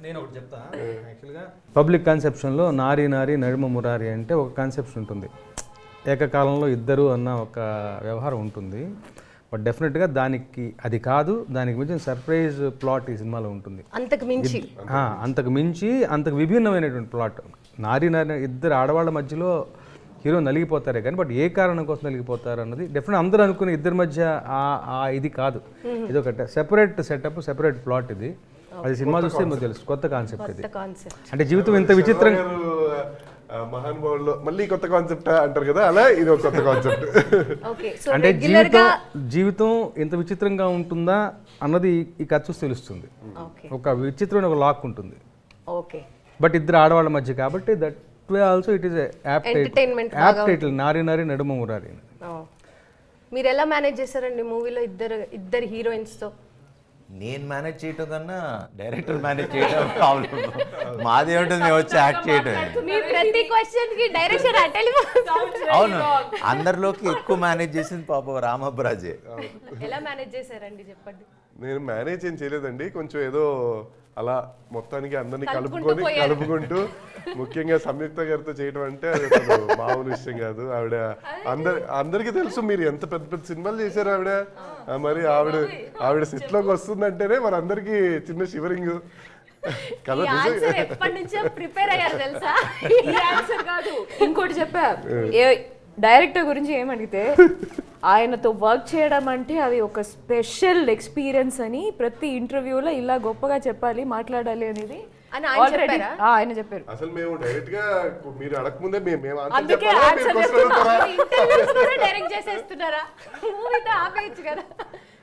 నేను ఒకటి చెప్తా. యాక్చువల్గా పబ్లిక్ కాన్సెప్షన్లో నారి నారి నడుమ మురారి అంటే ఒక కాన్సెప్షన్ ఉంటుంది, ఏకకాలంలో ఇద్దరు అన్న ఒక వ్యవహారం ఉంటుంది. బట్ డెఫినెట్గా దానికి అది కాదు, దానికి మించిన సర్ప్రైజ్ ప్లాట్ ఈ సినిమాలో ఉంటుంది. అంతకు మించి అంతకు విభిన్నమైనటువంటి ప్లాట్. నారి నారి ఇద్దరు ఆడవాళ్ళ మధ్యలో హీరో నలిగిపోతారే కానీ బట్ ఏ కారణం కోసం నలిగిపోతారు అన్నది డెఫినెట్ అందరూ అనుకునే ఇద్దరి మధ్య ఇది కాదు. ఇది ఒక సెపరేట్ సెటప్, సెపరేట్ ప్లాట్. ఇది అది సినిమా చూస్తే మీకు తెలుసు, కొత్త కాన్సెప్ట్ ఇది. అంటే జీవితం ఇంత విచిత్రంగా మహానుభావుల్లో మళ్ళీ కొత్త కాన్సెప్ట్ అంటారు కదా, అలా ఇది ఒక కొత్త కాన్సెప్ట్. అంటే జీవితం ఇంత విచిత్రంగా ఉంటుందా అన్నది ఈ కథ చూసి తెలుస్తుంది. ఒక విచిత్రమైన ఒక లాక్ ఉంటుంది. బట్ ఇద్దరు ఆడవాళ్ళ మధ్య కాబట్టి that way also it is app title నారి నారి నడుమ మురారి. మీరు ఎలా మేనేజ్ చేశారండి మూవీలో ఇద్దరు హీరోయిన్స్ తో? నేను మేనేజ్ చేయటం కన్నా డైరెక్టర్ మేనేజ్ చేయడం ప్రాబ్లం. మాది ఏమిటంది, మేము వచ్చి యాక్ట్ చేయటం. ప్రతి క్వశ్చన్ కి డైరెక్షన్ అవును, అందరిలోకి ఎక్కువ మేనేజ్ చేసింది పాప రామబ్రాజే. ఎలా మేనేజ్ చేశారండి చెప్పండి. నేను మేనేజ్ ఏం చేయలేదండి, కొంచెం ఏదో అలా మొత్తానికి అందరినీ కలుపుకుంటూ ముఖ్యంగా సంయుక్త గారితో చేయడం అంటే అది అసలు మామూలు విషయం కాదు. ఆవిడ అందరికీ తెలుసు మీరు ఎంత పెద్ద పెద్ద సినిమాలు చేశారు ఆవిడ. మరి ఆవిడ సెట్ లోకి వస్తుందంటేనే మరి అందరికి చిన్న షివరింగ్ కదా. ప్రిపేర్ అయ్యారు తెలుసా? ఇంకోటి చెప్పా, డైరెక్టర్ గురించి ఏమడిగితే ఆయనతో వర్క్ చేయడం అంటే అది ఒక స్పెషల్ ఎక్స్పీరియన్స్ అని ప్రతి ఇంటర్వ్యూలో ఇలా గొప్పగా చెప్పాలి, మాట్లాడాలి అనేది ఆయన చెప్పారు. అసలు మేము డైరెక్ట్ గా మీరు అడగకముందే డైరెక్ట్ చేసేస్తున్నారా? మూవీతో ఆపేయచ్చు కదా.